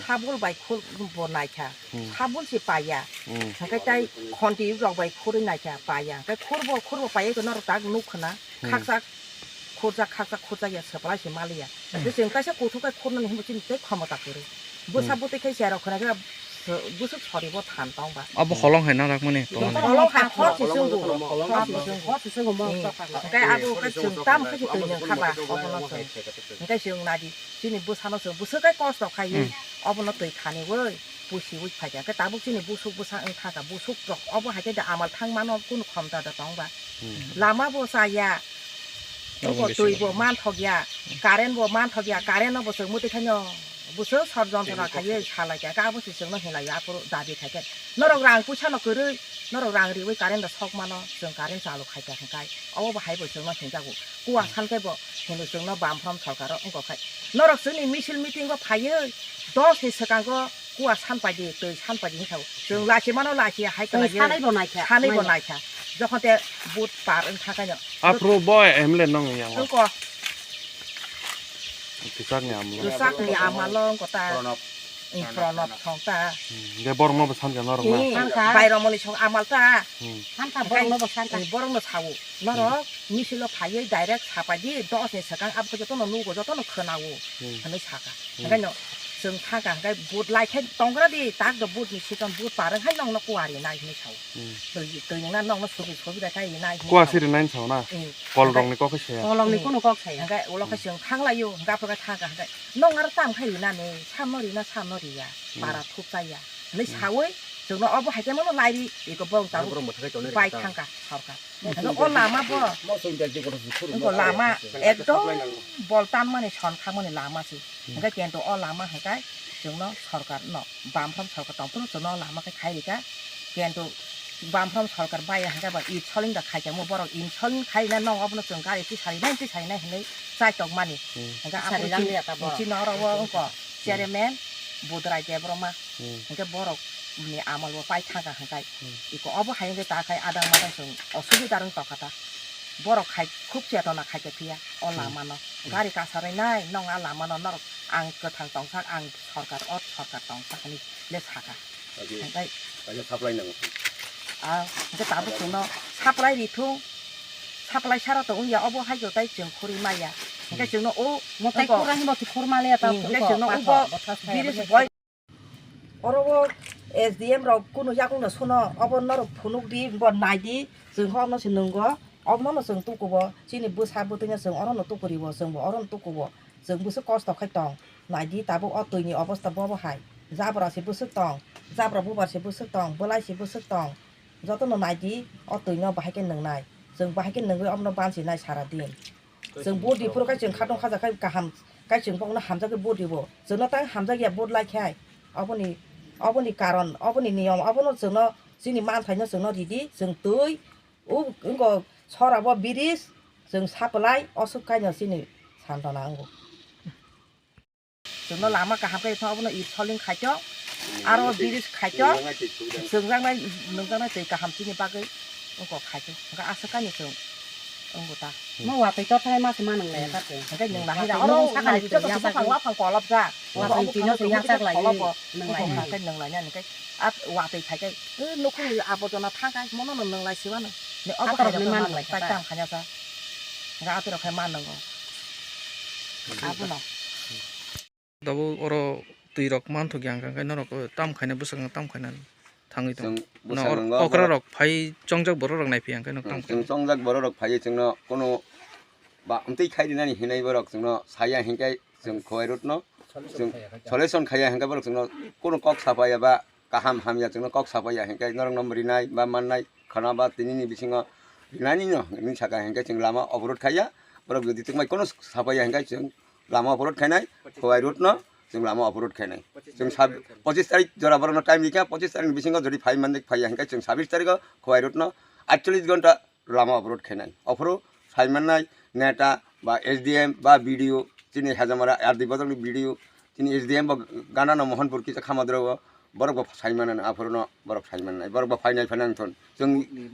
사볼 바이 콜 보나이차 사볼 시 빠야 그러니까 컨티 로 바이 콜이 나이차 빠야 그 콜보 빠야 그 나로 딱 놓거나 각각 코자야 서플라시 말이야 그래서 지금까지 고토가 콜은 힘을 때 커머다 그래 뭐 사볼 때 캐시하러 그러니까 무슨 소리고 단다운 봐. 뭐 헐렁 해 나락 뭐네. 헐렁 해 허지 쓰고 허지 쓰고 뭐 그러니까 아주 그 정담 하지 되는 가봐 어버너서 그러니까 지금 나디 지금 뭐 사면서 무슨 cái cost 가요 어버너 또 가니고 부시 위파자 그 다부지니 부속 부상 타가 부속 쪽 어버 하게 돼 아마 탕만원 꾼 검다다 동바 라마 보사야 이거 또 이거 만턱이야 가렌 뭐 만턱이야 가렌은 무슨 못 되냐 무슨 설정도나 가요 살아야 가부시 정말 해라야 앞으로 다비 가게 너랑 부차너 그를 너랑 리위 가렌도 속만어 정 가렌 살로 가게 하니까 어버 하이버 정말 괜찮고 구와 산대버 해는 정말 밤밤 살가로 온거 가 너랑 쓰니 미실 미팅 거 봐요 도시 서간 거 구와 산바지 또 산바지 하고 정 라시만어 라시 하이거나 산이 보나이차 저 한테 못 빠른 타가요 앞으로 뭐 엠렌 넣는 양. 그거 비싸게 아무로. 비싸게 아마로 거다 프로넛 통다 내 버럭 넣어 산게 너랑 나. 바이러머니 총 아말다 산타 버럭 넣어 산타 버럭 넣어 사고 너로 미실로 바이에 다이렉트 사바지 도시 서간 앞으로 또 누고 저 또는 크나고 하는 사가 그러니까 정 타가 그러니까 붓 라이트 동그라디 딱도 붓 미시던 붓 빠른 한 놈 넣고 와리 나 이네 사고 또 영난 놈 소비 다 이나 qua xí đến sau na, còn rong này có cái xe. còn lòng này có nó có xe 그러니까 올라가 정 탕라요 그러니까 앞으로 타가 그러니까 농가를 땀 가이나네 참머리나 참머리야 마라 톱자야 내 사회 저거 어버 하게 뭐는 라이리 이거 뭐 따로 바이 탕가 사가 그러니까 올라마 뭐 이거 라마 에도 볼탄만에 전카만에 라마지 그러니까 걔도 올라마 하가 저거 सरकार 너 밤섬 सरकार 동포로 저거 라마가 가이리가 걔도 밤섬 सरकार 바이 하가 봐 이 철인가 가자 뭐 버럭 인천 가이나 너 어버는 정가리 지사리나 했네 사이동만이 그러니까 앞으로 지나라고 거 제레맨 보드라이 제브로마 그러니까 버럭 니 아말로 파이 타가 하가 이거 어버 하이게 다 가이 아당마다서 어수비다른 똑같다 버럭 가이 kup지야도나 가게 피야 올라마노 가리 가사리나 농 알라마노 너 앙그 탕 동삭 앙 सरकार सरकार 동삭이 내 사가 그러니까 아 근데 나도 그너 사플라이 리통 사플라이 샤라도 우리 어버 하이고 다 지금 코리마야 그러니까 지금 뭐 때코라 힘 어떻게 코르말이야 다 그러니까 지금 오버 비리스 보이 어러고 SDM 로 꾸노 야공나 소나 어버 너로 푸눅디 뭐 나이디 지금 허너 쓰는 거 어머너 성 뚜고버 지니 부사부터냐 성 어런노 뚜고리고 성 어런 뚜고버 성 부스 코스트 카이똥 나이디 따보 어떠니 어버스타 버버 하이 자브라시 부스똥 자브라 부바시 부스똥 볼라시 부스똥 저도는 나이디 어떠니 바하게 능나이 성 바하게 능고 엄너 반시 나이 사라딘 성 보디 프로가 정 카동 카자 카이 가함 가이 정 봉나 함자게 보디보 저너 땅 함자게 보드 라이크 하이 어버니 가론 어버니 니엄 어버노 저너 지니 만 타이너 저너 디디 정 뜨이 오 이거 서라버 비리스 정 사플라이 어스카이너 시니 산다나고 저너 라마 가함게 서버노 이 철링 가죠 아로 비리스 가죠 정장나 능장나 저희가 함지니 바게 이거 가죠 그러니까 아스카니 정 응고다 뭐 와도 저 타이 마스 마는 래 같아 그러니까 능나 해라 어로 사가리 저거 방와 방과 랍자 와 비노 저 약삭 라이 능라 cái 능라냐 cái 아 와도 가게 놓고 아버지나 타가 뭐는 능라 시와는 내 어버 가면 말 딱딱 가냐서 내가 앞으로 갈 만한 거 아부노 다보 어로 tuirok manthok yang kan norok tam khaina busang tam khaina thangi to no okrarok phai chongjak borok nai pi yang kan tam chongjak borok phai jengno kono ba amtei khai dinani hinai borok jengno saya hingkai jeng khoirut no jeng solution khaya hingkai borok jengno kono kok sapaya ba kaham hamya jengno kok sapaya hingkai norok nomri nai ba mannai khana ba tinini bisingo rinani no ning saka hingkai jeng lama obrot khaya borok jodi tungmai kono sapaya hingkai jeng Lama अवरोध खायनाय खवाइ रुट न जों लामा अवरोध खायनाय जों 25 तारिख जरा बरनो टाइम दिखा 25 तारिख बिसिङाव जुदि फाइ मानदिक फाइ हांखाय जों 26 तारिखआव खवाइ रुट न 48 घन्टा लामा अवरोध खायनाय अफरो साइमाननाय नेता बा एसडीएम बा वीडियो तिनी हाजामारा आरडी बदलनि वीडियो तिनी एसडीएम बा गाना न मोहनपुर किसा खामाद्रव बरक बा साइमानन अफरो न बरक साइमाननाय बरक बा फाइनाल फाइनांथन जों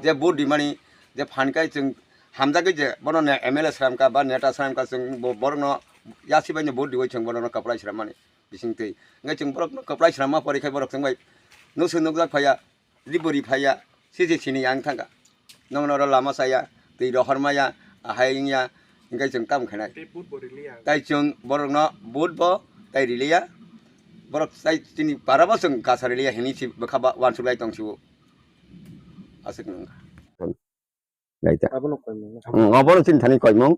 जे बुट दिमानि जे फानखाय जों हामजागै जे बरनो एमएलए सामका बा नेता सामका जों बरनो यासिबायनो बुट दिवै जों बरनो कपड़ा श्रामानि बिसिंतै ngai जों बरक कपड़ा श्रामा परिखाय बरक जों बाय नुसु नुगजा फाया लिबोरि फाया सिजे सिनि आं थांगा नंगनर लामा साया दै रहरमाया हायिया ngai जों काम खानाय ताइ जों बरक न बुट ब ताइ रिलिया बरक ताइ तिनि बाराबा जों गासा रिलिया हेनि सि बखाबा वानसुलाय तंसिबो आसक नंगा गायता abon tin thani koimong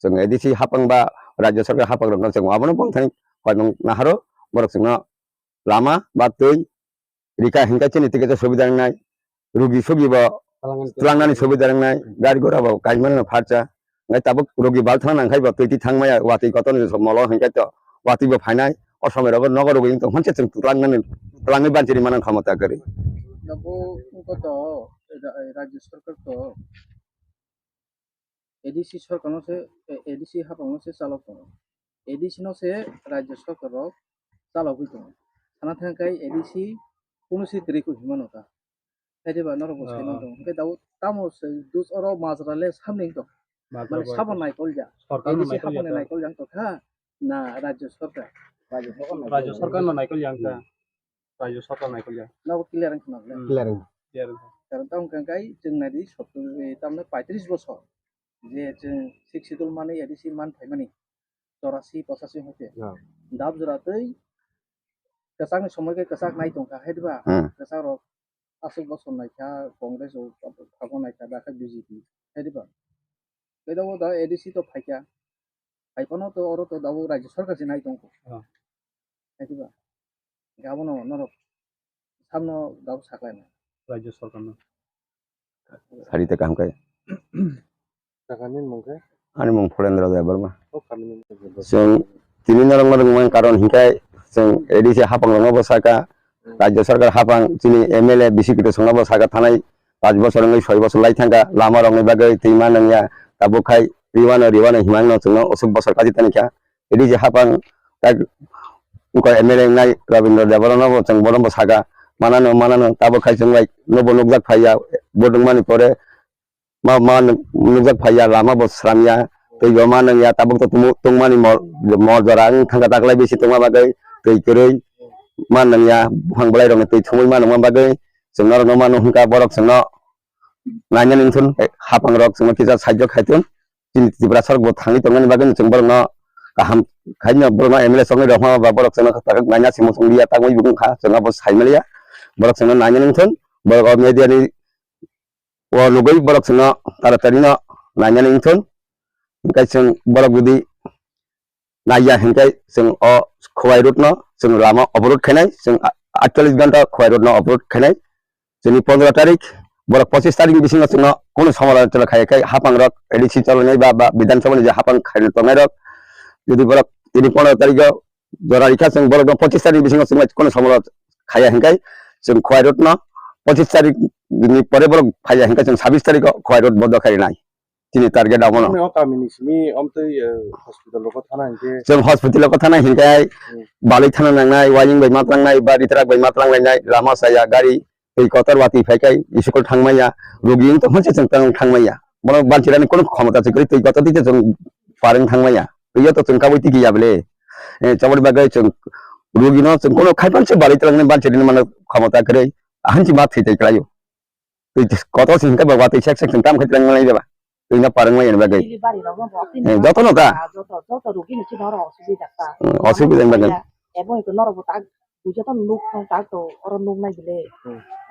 जों एडिसि हापंबा राज्य सरकार हापंग रंग जों abon bong thani koimong naharo borok जों लामा बा दै रिका हिंका चिनि तिके सुबिदा नाय रुगि सुगिबो तुलांनानि सुबिदा नाय गारि घोड़ा गाइमान फारचा ngai tabuk rogi bal thang nang khai ba tui thangmaya wati koton so molo hingkai to wati bo phainai osomero bo nogor rogi to honse chung tulangnai banchiri manan khamata kari nabo koto राज्य सरकार तो एडीसी सरकार से एडीसी हापंग से चालक दं एडीसी न से राज्य सरकार चालक दं थाना थांखाय एडीसी कुनुसि द्रिखौ हिमानता खायदेबा नरबो साइनो दं ओमफ्राय दाउ तामो दुस अर माजराले सामनै दं माने साबन नायकल जा एडीसी हापंग नायकल जां तो खा ना राज्य सरकार न नायकल जां था राज्य सरकार नायकल जां नाबो क्लियर खालामना क्लियर कारण ताम खांखाय जोंनादि सत्तुर तामने 35 बछर जे जों सिक्सिदुल माने एडीसी मान थाइमानि 84 85 होते दाब जरातै कसांग समयके कसाक नाय दंखा हेदबा कसार आसुक बसर नायखा कांग्रेस थागो नायखा दाखा बीजेपी हेदबा बेदाव दा एडीसी तो फाइका फाइपनो तो और तो दाव राज्य सरकार से नाय दंखो हेदबा गाबनो नर सामनो दाव साखलायना राज्य सरकार न hari ta kam kai Kakanin mungkin ani mong Purendra Jaya Burma जों तिनि नरंग कारण हिंखाय जों एडीसी हापंग रंग बसाका राज्य सरकार हापंग तिनि एमएलए बिसिकितो संग बसाका थानाय 5 बছर नङै 6 बছर लाई थांगा लामा रंगै बागै दैमा नंया ताबुखाय रिवानो हिमांनो जों असुक बছर काजि थानिखा एडीसी हापंग ता उका एमएलए नाय रविन्द्र देवरनो जों बरम बसाका मानानो ताबुखाय जों लाइ नबो नगजाक फाया बोदुंमानि परे मा नगजाक फाया लामा बसरामिया दै गमा नंया ताबुक तो तुंगमानि मल जरां थांगा तागलाय बेसि तुंगा बागै दै गरै मा नंया बुहांबलाय रंग दै थुमै मा नंगा बागै जों नरनो मा नहुंका बरक जों नायना निंथुन हापंग रक जों किजा साइज खायथुन तिनि तिब्रा सरक बो थांनि तंगानि बागै जों बरनो गाहाम खायनो बरनो एमएलए संग रहमा बा बरक जों तागक नायना सिमो संलिया तागमै बुगुं खा जों बो साइमलिया बरक जों नायना निंथुन बरक मेडियानि ओ लुगै बरक जों तारातारिनो नायना निंथुन हिंखाय जों बरक गुदि नाया हिंखाय जों अ खवाइ रुट न जों लामा अवरोध खायनाय जों 48 घन्टा खवाइ रुट न अवरोध खायनाय जोंनि 15 तारिख बरक 25 तारिख बिसिङाव जों कोनो समालोचना खायखाय हापंग रक एडीसी चलनाय बा विधानसभानि जे हापंग खायनो तंनाय रक जुदि बरक 15 तारिखआव जरा रिखा जों बरक 25 तारिख बिसिङाव जों कोनो समालोचना खाया हिंखाय जों खवाइ रुट न 25 तारिख नि परे बरक फाया हिंखाय जों 26 तारिखआव खवाइ रुट बन्द खायनाय तिनि टारगेट आवनो जों हस्पिटाल को थाना हिंखाय बालै थाना नांनाय वाइं बाय मात्रांनाय बा रिथराक बाय मात्रांलायनाय लामा साया गारि दै कतर वाति फायखाय स्कुल थांमाया रोगिं तो मोनसे जों थांमाया बन बानसिरानि कोनो क्षमता छै दै कतर दिते जों फारें थांमाया दैया तो जों काबैति गैयाबले चबड़ बागै जों रोगिनो जों कोनो खायफानसे बालै थांनाय बानसिरानि माने क्षमता करे हांसि मा थैथाय क्लायो दै कतर सिंका बा वाति सेक जों काम खायलांनाय जाबा दैना पारंमाया बागै যত নতা যত রোগী নিচে ধর অসুবিধা বাগै এবং তো নরবো তা বুঝে তো লোক তা তো ওর লোক নাই দিলে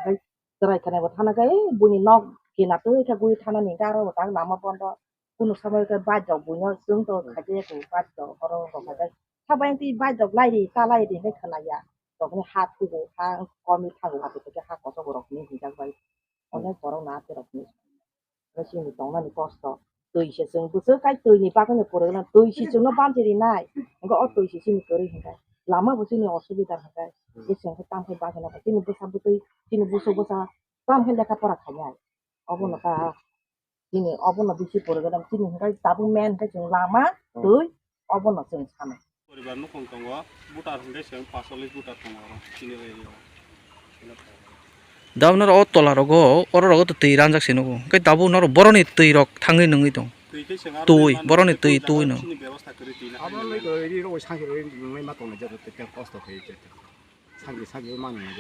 ভাই তারা এখানে থানা গায়ে বুনি নক কেনা তো এটা গুই থানা নেই আর তা লামা বন্ধ কোনো সময় বাদ যাও বুনি जों তো খাইতে তো বাদ যাও ওর ভাই সবাই তি বাদ যাও লাইরি তা লাইরি নে খালায়া তখন হাত তুগো হা কমি থাগো হাতে থেকে হা কত বড় নিয়ে হিজাক ভাই অনেক বড় না তে রকম বেশি নি তো না নি কষ্ট tui se sung bu se kai tui ni pa ko ne pore na tui si chung no ban ti nai ko o tui si ni kori hinga lama bu si ni osubida ha ye sung ko tam ko ba na ti ni bu sa bu tui ti ni bu so bu sa tam he leka pora khaya obo no ka ti ni obo no bisi pore ga ti ni ka tabu men ka chung lama tui obo no chung sama পরিবার নকং দङ বুটার হন্ডে সেং 45 বুটার দङ চিনি এরিয়া दाबो नर अटला रगो अर रगो तो तै रानजाक सेनगो ओमफ्राय दाबो नर बरनि तै रक थाङै नङै दं তুইকে সেং আর তুই বড়নি তুই তুই ন চিনি ব্যবস্থা করে দিনা 아마 이거 이리로 상기로 왜 맞동네 저도 때 버스도 해 있죠. 상기 많이 나죠.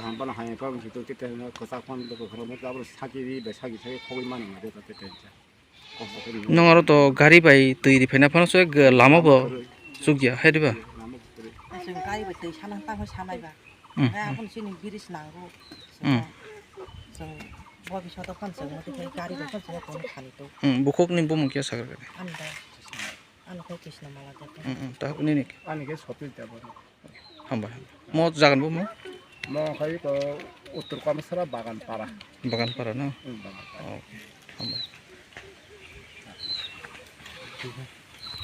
한 번은 하얀 거면 또 그때 그 사건도 그러면 잡으러 사기 거기 많이 나죠. 그때 진짜. नों आरो तो गारि बाय तै रिफाइना फानसो लामाबो जुगिया हेदिबा जों गारि बाय दै साना तां सानायबा दा आबुन सिनि गिरिस नांगौ जों भबिष्यत फानसो मते गारि बाय फानसो को खानि तो बुखक नि बुम के सागर आन्दा आनो को कृष्ण माला दे ता कुनि नि 아니 게 서필 때 봐. हामबा म जागोन बो म 뭐 거기 그 우ত্তর 까면서 바간 파라. बागान पारा न 바간. हामबा